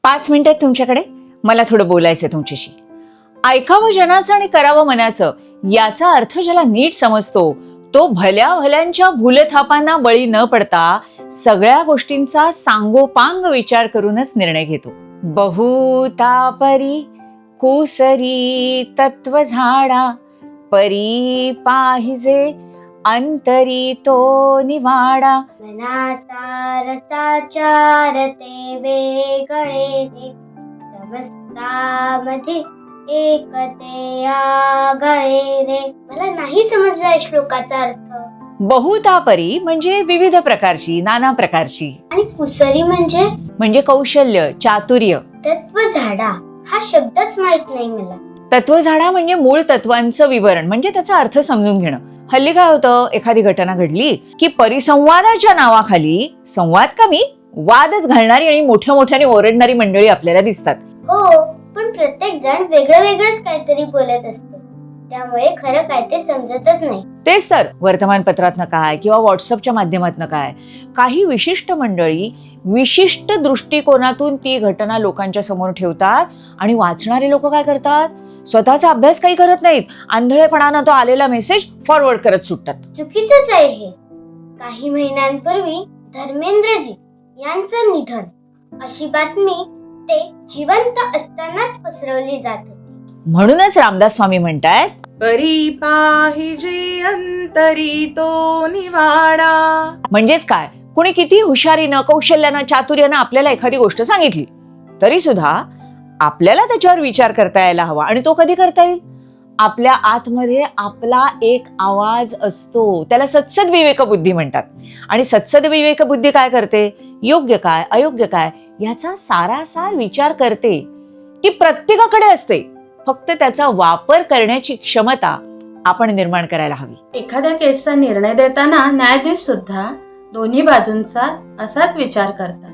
5 मिनिटात तुमच्याकडे मला थोडं बोलायचं तुमच्याशी. ऐकावं जनाचं आणि करावं मनाचं याचा अर्थ ज्याला नीट समजतो तो भल्या भल्यांच्या भूलथापांना बळी न पडता सगळ्या गोष्टींचा सांगोपांग विचार करूनच निर्णय घेतो. बहुतापरी कुसरी तत्व झाडा परी पाहिजे अंतरी तो निवाडा. मनाचा रसाचार ते वेगळे रे समस्तामध्ये एकते आगळे रे. मला नाही समजला या श्लोकाचा अर्थ. बहुतापरी म्हणजे विविध प्रकारची, नाना प्रकारची. आणि कुसरी म्हणजे कौशल्य, चातुर्य. तत्व झाडा हा शब्दच माहित नाही मला. तत्वझाडा म्हणजे मूळ तत्वांचं विवरण, म्हणजे त्याचा अर्थ समजून घेणं. हल्ली काय होतं, एखादी घटना घडली की परिसंवादाच्या नावाखाली संवाद कमी वादच घालणारी आणि मोठ्या मोठ्याने ओरडणारी मंडळी आपल्याला दिसतात. हो, पण प्रत्येक जण वेगळं वेगळंच काहीतरी बोलत असतो, त्यामुळे खरं काय ते समजतच नाही. तेच तर, वर्तमानपत्रातनं काय किंवा व्हॉट्सअपच्या माध्यमातनं काय, काही विशिष्ट मंडळी विशिष्ट दृष्टिकोनातून ती घटना लोकांच्या समोर ठेवतात आणि वाचणारे लोक काय करतात, स्वतःचा अभ्यास काही करत नाहीत, आंधळेपणानं तो आलेला मेसेज फॉरवर्ड करत सुटतात. चुकीचंच आहे हे. काही महिन्यांपूर्वी धर्मेंद्रजी यांचं निधन, अशी बातमी ते जिवंत असतानाच पसरवली जात होती. म्हणूनच रामदास स्वामी म्हणतायत, परी पाहिजे अंतरी तो निवाडा. म्हणजेच काय, कोणी किती हुशारीनं, कौशल्यानं, चातुर्यानं आपल्याला एखादी गोष्ट सांगितली तरी सुद्धा आपल्याला त्याच्यावर विचार करता यायला हवा. आणि तो कधी करता येईल, आपल्या आतमध्ये आपला एक आवाज असतो, त्याला सत्सद विवेकबुद्धी म्हणतात. आणि सत्सद विवेकबुद्धी काय करते, योग्य काय अयोग्य काय याचा सारासार विचार करते. ती प्रत्येकाकडे असते, फक्त त्याचा वापर करण्याची क्षमता आपण निर्माण करायला हवी. एखाद्या केसचा निर्णय देताना न्यायाधीश सुद्धा दोन्ही बाजूंचा असाच विचार करतात,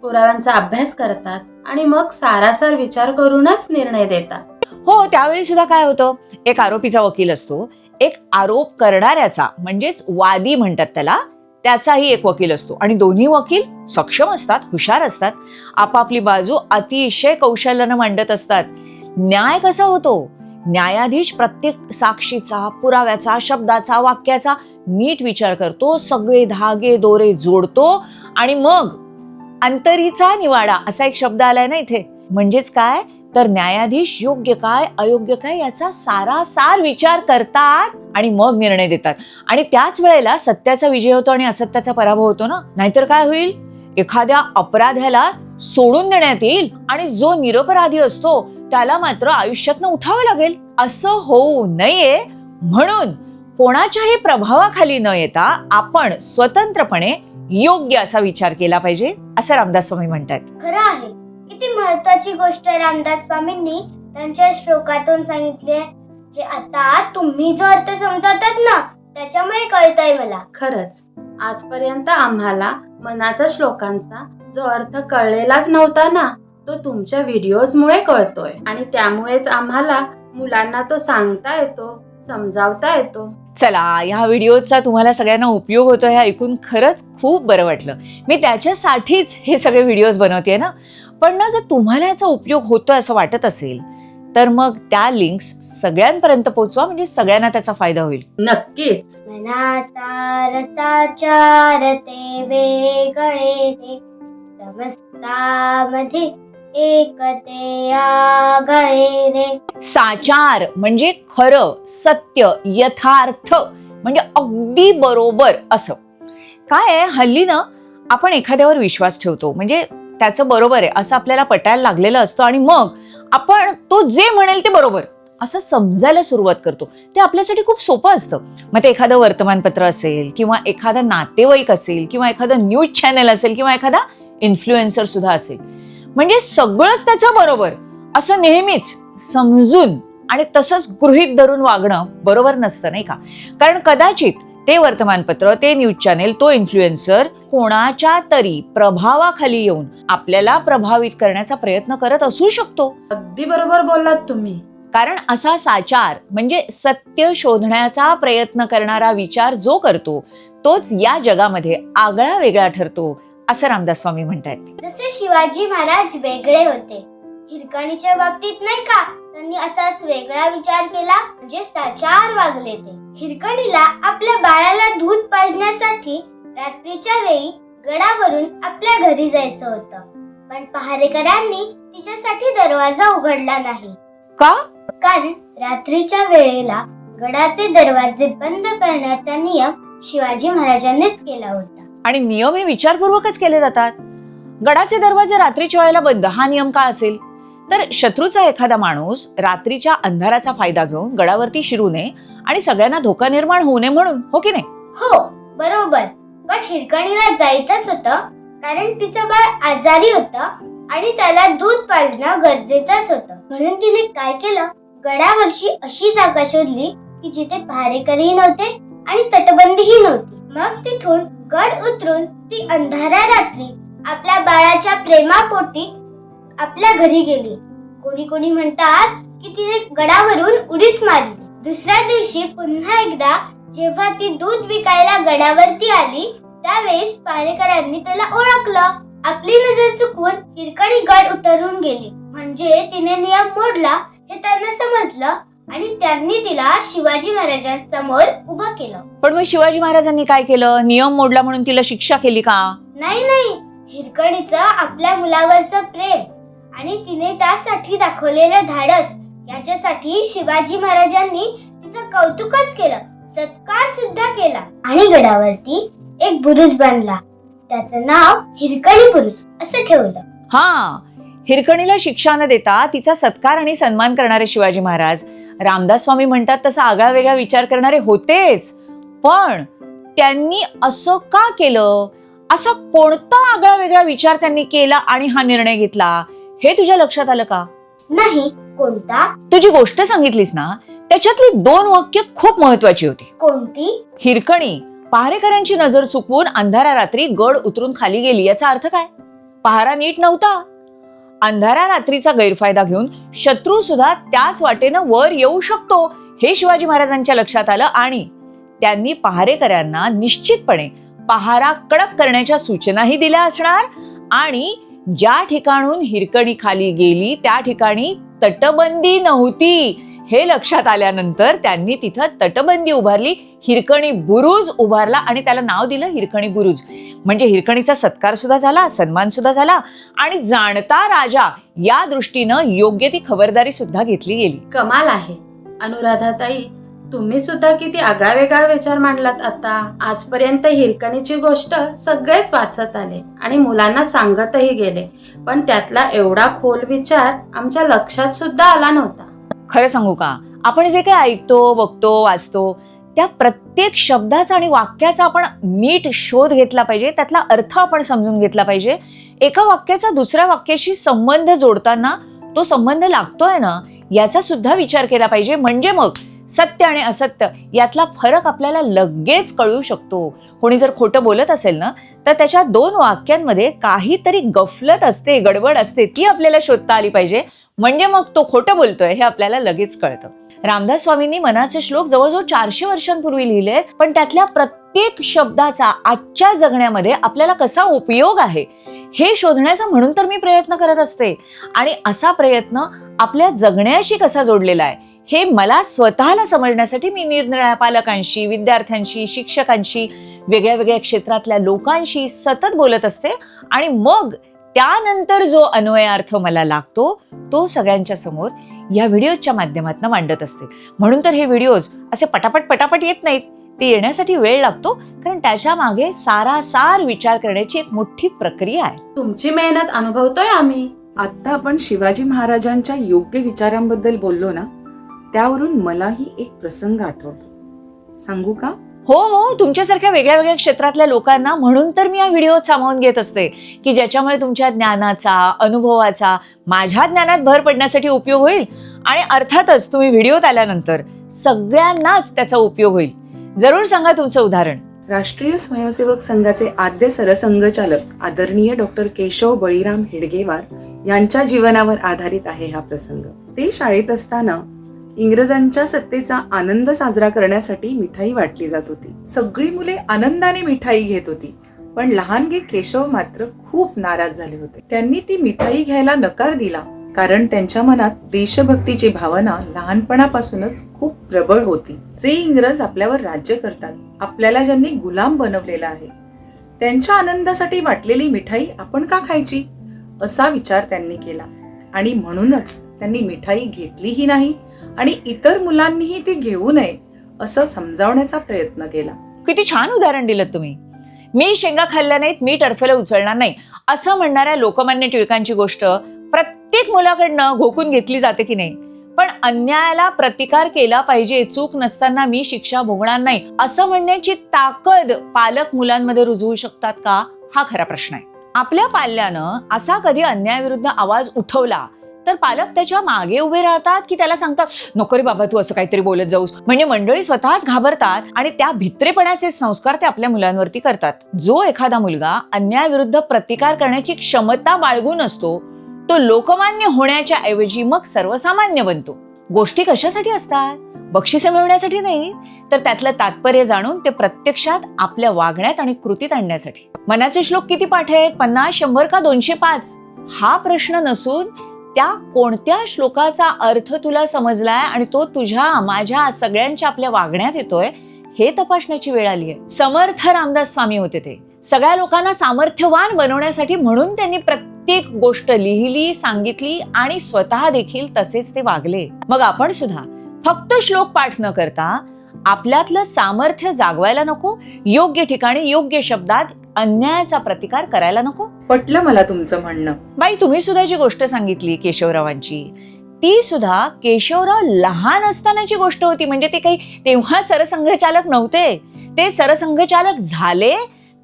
पुराव्यांचा अभ्यास करतात आणि मग सारासार विचार करूनच निर्णय देतात. हो, त्यावेळी सुद्धा काय होतं, एक आरोपीचा वकील असतो, एक आरोप करणाऱ्याचा म्हणजेच वादी म्हणतात त्याला, त्याचाही एक वकील असतो. आणि दोन्ही वकील सक्षम असतात, हुशार असतात, आपापली बाजू अतिशय कौशल्यानं मांडत असतात. न्याय कसा होतो, न्यायाधीश प्रत्येक साक्षीचा, पुराव्याचा, शब्दाचा, वाक्याचा नीट विचार करतो, सगळे धागे दोरे जोडतो आणि मग अंतरीचा निवाडा असा एक शब्द आलाय ना इथे. म्हणजेच काय तर, न्यायाधीश योग्य काय अयोग्य काय याचा सारासार विचार करतात आणि मग निर्णय देतात. आणि त्याच वेळेला सत्याचा विजय होतो आणि असत्याचा पराभव होतो ना. नाहीतर काय होईल, एखाद्या अपराध्याला सोडून देण्यात येईल आणि जो निरपराधी असतो त्याला मात्र आयुष्यातनं उठावं लागेल. असं होऊ नये म्हणून कोणाच्याही प्रभावाखाली न येता आपण स्वतंत्रपणे योग्य असा विचार केला पाहिजे, असं रामदास स्वामी म्हणतात. खरं आहे, किती महत्वाची गोष्ट रामदास स्वामींनी त्यांच्या श्लोकातून सांगितली आहे. हे आता तुम्ही जो अर्थ समजतात ना त्याच्यामुळे कळतंय मला. खरंच आजपर्यंत आम्हाला मनाच्या श्लोकांचा जो अर्थ कळलेलाच नव्हता ना, तो तुमच्या व्हिडिओजमुळे कळतोय. आणि त्यामुळेच आम्हाला मुलांना तो सांगता येतो, समजावता येतो. चला, या व्हिडिओचा तुम्हाला सगळ्यांना उपयोग होतो हे ऐकून खरंच खूप बरं वाटलं. मी त्याच्यासाठीच हे सगळे व्हिडिओज बनवते ना. पण ना, जर तुम्हाला याचा उपयोग होतोय असं वाटत असेल तर मग त्या लिंक्स सगळ्यांपर्यंत पोहोचवा, म्हणजे सगळ्यांना त्याचा फायदा होईल. नक्कीच. मनाचा रसाचार ते वेगळे रे समस्तामध्ये एकते आगळे रे. साचार म्हणजे खरं, सत्य, यथार्थ म्हणजे अगदी बरोबर असं. काय आहे, हल्ली ना आपण एखाद्यावर विश्वास ठेवतो, म्हणजे त्याचं बरोबर आहे असं आपल्याला पटायला लागलेलं असतं आणि मग आपण तो जे म्हणेल ते बरोबर असं समजायला सुरुवात करतो. ते आपल्यासाठी खूप सोपं असतं. मग ते एखादं वर्तमानपत्र असेल किंवा एखादा नातेवाईक असेल किंवा एखादं न्यूज चॅनल असेल किंवा एखादा इन्फ्लुएन्सर सुद्धा असेल, म्हणजे सगळंच त्याचं बरोबर असं नेहमीच समजून आणि तसंच गृहीत धरून वागणं बरोबर नसतं, नाही का. कारण कदाचित ते वर्तमानपत्र, ते न्यूज चॅनेल, तो इन्फ्लुएन्सर कोणाच्या तरी प्रभावाखाली येऊन आपल्याला प्रभावित करण्याचा प्रयत्न करत असू शकतो. अगदी बरोबर बोललात तुम्ही. कारण असा साचार म्हणजे सत्य शोधण्याचा प्रयत्न करणारा विचार जो करतो तोच या जगामध्ये आगळा वेगळा ठरतो, असं रामदास स्वामी म्हणतायत. जसे शिवाजी महाराज वेगळे होते, हिरकणीच्या बाबतीत नाही का त्यांनी असाच वेगळा विचार केला, म्हणजे साचार वागले ते. हिरकणीला आपल्या बाळाला दूध पाजण्यासाठी रात्रीच्या वेळी गडावरून आपल्या घरी जायचं होतं, पण पहारेकरांनी तिच्यासाठी दरवाजा उघडला नाही. का? कारण रात्रीच्या वेळेला गडाचे दरवाजे बंद करण्याचा नियम शिवाजी महाराजांनीच केला होता. आणि नियम हे विचारपूर्वकच केले जातात. गडाचे दरवाजे रात्रीच्या वेळेला बंद हा नियम का असेल? तर शत्रूचा एखादा माणूस रात्रीच्या अंधाराचा फायदा घेऊन गडावरती शिरू नये आणि सगळ्यांना धोका निर्माण होऊ नये म्हणून, हो की नाही? हो बरोबर. पण हिरकणीला जायचंच होतं कारण तिचं बाळ आजारी होतं आणि त्याला दूध पाजणं गरजेचंच होतं. म्हणून तिने काय केलं, गडावरची अशी जागा शोधली की जिथे पहारेकरीही नव्हते आणि तटबंदीही नव्हती. मग तिथून गड उतरून ती अंधारा रात्री आपल्या बाळाच्या प्रेमापोटी आपल्या घरी गेली. कोणी कोणी म्हणतात की तिने गडावरून उडीच मारली. दुसऱ्या दिवशी पुन्हा एकदा जेव्हा ती दूध विकायला गडावरती आली त्यावेळेस पहारेकरांनी त्याला ओळखलं. आपली नजर चुकवून हिरकणी गड उतरून गेली, म्हणजे तिने नियम मोडला हे त्यांना समजलं आणि त्यांनी तिला शिवाजी महाराजांसमोर उभं केलं. पण मग शिवाजी महाराजांनी काय केलं? नियम मोडला म्हणून तिला शिक्षा केली का? नाही, हिरकणीचं आपल्या मुलावरचं प्रेम आणि तिने त्यासाठी दाखवलेलं धाडस याच्यासाठी शिवाजी महाराजांनी तिचं कौतुकच केलं, सत्कार सुद्धा केला आणि गडावरती एक बुरुज बांधला. त्याचं नाव हिरकणी बुरुज असं ठेवलं. हा, हिरकणीला शिक्षा न देता तिचा सत्कार आणि सन्मान करणारे शिवाजी महाराज रामदास स्वामी म्हणतात तसा आगळा वेगळा विचार करणारे होतेच. पण त्यांनी असं का केलं? असा कोणता आगळा वेगळा विचार त्यांनी केला आणि हा निर्णय घेतला हे तुझ्या लक्षात आलं का? नाही. कोणता? तुझी गोष्ट सांगितलीस ना त्याच्यातली 2 वाक्य खूप महत्वाची होती. कोणती? हिरकणी पहारेकऱ्यांची नजर चुकवून अंधारा रात्री गड उतरून खाली गेली याचा अर्थ काय? पहारा नीट नव्हता. अंधारा रात्रीचा गैरफायदा घेऊन शत्रू सुद्धा त्याच वाटेनं वर येऊ शकतो हे शिवाजी महाराजांच्या लक्षात आलं आणि त्यांनी पहारेकऱ्यांना निश्चितपणे पहारा कडक करण्याच्या सूचनाही दिल्या असणार आणि ज्या ठिकाणून हिरकणी खाली गेली त्या ठिकाणी तटबंदी नव्हती हे लक्षात आल्यानंतर त्यांनी तिथं तटबंदी उभारली, हिरकणी बुरुज उभारला आणि त्याला नाव दिलं हिरकणी बुरुज. म्हणजे हिरकणीचा सत्कार सुद्धा झाला, सन्मान सुद्धा झाला आणि जाणता राजा या दृष्टीनं योग्य ती खबरदारी सुद्धा घेतली गेली. कमाल आहे अनुराधाताई, तुम्ही सुद्धा किती आगळा वेगळा विचार मांडलात. आता आजपर्यंत हिरकणीची गोष्ट सगळेच वाचत आले आणि मुलांना सांगतही गेले, पण त्यातला एवढा खोल विचार आमच्या लक्षात सुद्धा आला नव्हता. खरं सांगू का, आपण जे काही ऐकतो, बघतो, वाचतो त्या प्रत्येक शब्दाचा आणि वाक्याचा आपण नीट शोध घेतला पाहिजे, त्यातला अर्थ आपण समजून घेतला पाहिजे. एका वाक्याचा दुसऱ्या वाक्याशी संबंध जोडताना तो संबंध लागतोय ना याचा सुद्धा विचार केला पाहिजे. म्हणजे मग सत्य आणि असत्य यातला फरक आपल्याला लगेच कळू शकतो. कोणी जर खोटं बोलत असेल ना तर त्याच्या 2 वाक्यांमध्ये काहीतरी गफलत असते, गडबड असते, ती आपल्याला शोधता आली पाहिजे. म्हणजे मग तो खोटं बोलतोय हे आपल्याला लगेच कळतं. रामदास स्वामींनी मनाचे श्लोक जवळजवळ 400 वर्षांपूर्वी लिहिले, पण त्यातल्या प्रत्येक शब्दाचा आजच्या जगण्यामध्ये आपल्याला कसा उपयोग आहे हे शोधण्याचा म्हणून तर मी प्रयत्न करत असते. आणि असा प्रयत्न आपल्या जगण्याशी कसा जोडलेला आहे हे मला स्वतःला समजण्यासाठी मी निरनिराळ्या पालकांशी, विद्यार्थ्यांशी, शिक्षकांशी, वेगळ्या वेगळ्या क्षेत्रातल्या लोकांशी सतत बोलत असते आणि मग त्यानंतर जो अन्वयार्थ मला लागतो तो सगळ्यांच्या समोर या व्हिडिओच्या माध्यमातून मांडत असते. म्हणून तर हे व्हिडिओज असे पटापट येत नाहीत, ते येण्यासाठी वेळ लागतो, कारण त्याच्या मागे सारासार विचार करण्याची एक मोठी प्रक्रिया आहे. तुमची मेहनत अनुभवतोय आम्ही. आता आपण शिवाजी महाराजांच्या योग्य विचारांबद्दल बोललो ना, त्यावरून मलाही एक प्रसंग आठवतो. सांगू का? हो, तुमच्यासारख्या वेगळ्या वेगळ्या क्षेत्रातल्या लोकांना म्हणून तर मी हा व्हिडिओ सामावून घेत असते की ज्याच्यामुळे तुमच्या ज्ञानाचा, अनुभवाचा माझ्या ज्ञानात भर पडण्यासाठी उपयोग होईल आणि अर्थातच तुम्ही व्हिडिओत आल्यानंतर सगळ्यांनाच त्याचा उपयोग होईल. जरूर सांगा तुमचं उदाहरण. राष्ट्रीय स्वयंसेवक संघाचे आद्य सरसंघचालक आदरणीय डॉक्टर केशव बळीराम हेडगेवार यांच्या जीवनावर आधारित आहे हा प्रसंग. ते शाळेत असताना इंग्रजांच्या सत्तेचा आनंद साजरा करण्यासाठी मिठाई वाटली जात होती. सगळी मुले आनंदाने मिठाई घेत होती. पण लहानगे केशव मात्र खूप नाराज झाले होते. त्यांनी ती मिठाई घ्यायला नकार दिला, कारण त्यांच्या मनात देशभक्तीची भावना लहानपणापासूनच खूप प्रबळ होती. जे इंग्रज आपल्यावर राज्य करतात, आपल्याला ज्यांनी गुलाम बनवलेला आहे, त्यांच्या आनंदासाठी वाटलेली मिठाई आपण का खायची, असा विचार त्यांनी केला. आणि म्हणूनच त्यांनी मिठाई घेतलीही नाही आणि इतर मुलांनीही ती घेऊ नये असं समजावण्याचा प्रयत्न केला. किती छान उदाहरण दिलं तुम्ही. मी शेंगा खाल्ल्या नाहीत, मी टरफलं उचलणार नाही, असं म्हणणाऱ्या लोकमान्य टिळकांची गोष्ट प्रत्येक मुलाकडनं घोकून घेतली जाते की नाही. पण अन्यायाला प्रतिकार केला पाहिजे, चूक नसताना मी शिक्षा भोगणार नाही, असं म्हणण्याची ताकद पालक मुलांमध्ये रुजवू शकतात का, हा खरा प्रश्न आहे. आपल्या पाल्यानं असा कधी अन्यायाविरुद्ध आवाज उठवला तर पालक त्याच्या मागे उभे राहतात की त्याला सांगतात, नको रे बाबा तू असं काहीतरी बोलत जाऊस. म्हणजे मंडळी स्वतःच घाबरतात आणि त्या भित्रेपणाचे संस्कार ते आपल्या मुलांवरती करतात. जो एखादा मुलगा अन्यायाविरुद्ध प्रतिकार करण्याची क्षमता बाळगून असतो, तो लोकमान्य होण्याच्या ऐवजी मग सर्वसामान्य बनतो. गोष्टी कशासाठी असतात? बक्षिसे मिळवण्यासाठी नाही, तर त्यातलं तात्पर्य जाणून ते प्रत्यक्षात आपल्या वागण्यात आणि कृतीत आणण्यासाठी. मनाचे श्लोक किती पाठ आहेत? 50, 100 का 205? हा प्रश्न नसून त्या कोणत्या श्लोकाचा अर्थ तुला समजलाय आणि तो तुझ्या, माझ्या, सगळ्यांच्या आपल्या वागण्यात येतोय, हे तपासण्याची वेळ आली आहे. समर्थ रामदास स्वामी होते ते. सगळ्या लोकांना सामर्थ्यवान बनवण्यासाठी म्हणून त्यांनी प्रत्येक गोष्ट लिहिली, सांगितली आणि स्वतः देखील तसेच ते वागले. मग आपण सुद्धा फक्त श्लोक पाठ न करता आपल्यातलं सामर्थ्य जागवायला नको? योग्य ठिकाणी योग्य शब्दात अन्यायाचा प्रतिकार करायला नको? पटलं मला तुमचं म्हणणं. बाई, तुम्ही सुद्धा जी गोष्ट सांगितली केशवरावांची, ती सुद्धा केशवराव लहान असतानाची गोष्ट होती. म्हणजे ते काही तेव्हा सरसंघचालक नव्हते, ते सरसंघचालक झाले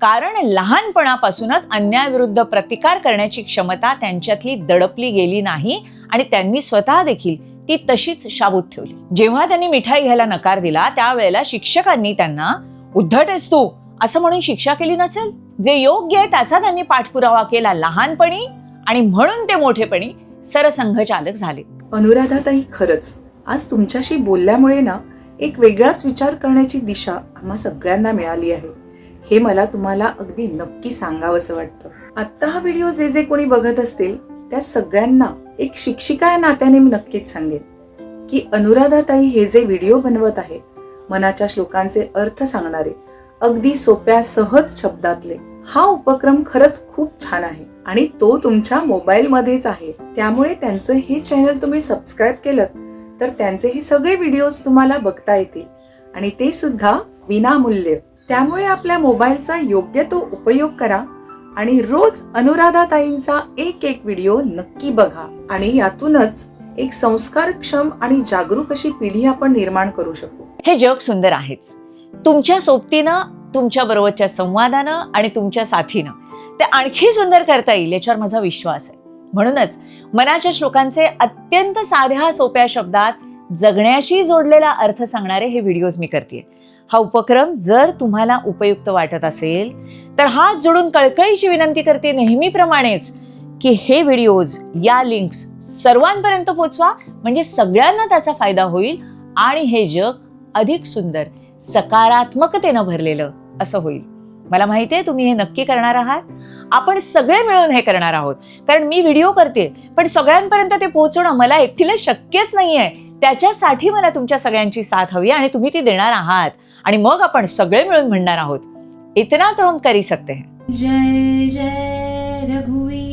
कारण लहानपणापासूनच अन्यायाविरुद्ध प्रतिकार करण्याची क्षमता त्यांच्यातली दडपली गेली नाही आणि त्यांनी स्वतः देखील ती तशीच शाबूत ठेवली. जेव्हा त्यांनी मिठाई घ्यायला नकार दिला त्यावेळेला शिक्षकांनी त्यांना उद्धट आहेस तू असं म्हणून शिक्षा केली नसेल. जे योग्य आहे त्याचा त्यांनी पाठपुरावा केला लहानपणी आणि म्हणून ते मोठेपणी सरसंघचालक झाले. अनुराधाताई, खरंच आज तुमच्याशी बोलल्यामुळे ना एक वेगळाच विचार करण्याची दिशा आम्हा सगळ्यांना मिळाली आहे. हे मला तुम्हाला अगदी नक्की सांगावंसं वाटतं. आत्ता हा व्हिडिओ जे जे कोणी बघत असतील त्या सगळ्यांना एक शिक्षिका या नात्याने मी नक्कीच सांगेन की अनुराधाताई हे जे व्हिडिओ बनवत आहेत, मनाच्या श्लोकांचे अर्थ सांगणारे, अगदी सोप्या सहज शब्दातले, हा उपक्रम खरंच खूप छान आहे आणि तो तुमच्या मोबाईल मध्येच आहे. त्यामुळे त्यांचं हे चॅनल तुम्ही सबस्क्राईब केलं तर त्यांचे हे सगळे व्हिडिओज तुम्हाला बघता येतील आणि ते सुद्धा विनामूल्य. त्यामुळे आपल्या मोबाईलचा योग्य तो उपयोग करा आणि रोज अनुराधाताईंचा एक व्हिडिओ नक्की बघा आणि यातूनच एक संस्कारक्षम आणि जागरूक अशी पिढी आपण निर्माण करू शकू. हे जग सुंदर आहेच. तुमच्या सोबतीनं, तुमच्या बरोबरच्या संवादानं आणि तुमच्या साथीनं ते आणखी सुंदर करता येईल याच्यावर माझा विश्वास आहे. म्हणूनच मनाच्या श्लोकांचे अत्यंत साध्या सोप्या शब्दात जगण्याशी जोडलेला अर्थ सांगणारे हे व्हिडिओज मी करते. हा उपक्रम जर तुम्हाला उपयुक्त वाटत असेल तर हात जोडून कळकळीची विनंती करते नेहमीप्रमाणेच की हे व्हिडिओज, या लिंक्स सर्वांपर्यंत पोहोचवा, म्हणजे सगळ्यांना त्याचा फायदा होईल आणि हे जग अधिक सुंदर, सकारात्मकतेनं भरलेलं असं होईल. मला माहिती आहे तुम्ही हे नक्की करणार आहात. आपण सगळे मिळून हे करणार आहोत. कारण मी व्हिडिओ करते पण सगळ्यांपर्यंत ते पोहोचवणं मला एकटीला शक्यच नाहीये. त्याच्यासाठी मला तुमच्या सगळ्यांची साथ हवी आणि तुम्ही ती देणार आहात आणि मग आपण सगळे मिळून म्हणणार आहोत, इतना तो हम कर ही सकते हैं. जय जय रघुवीर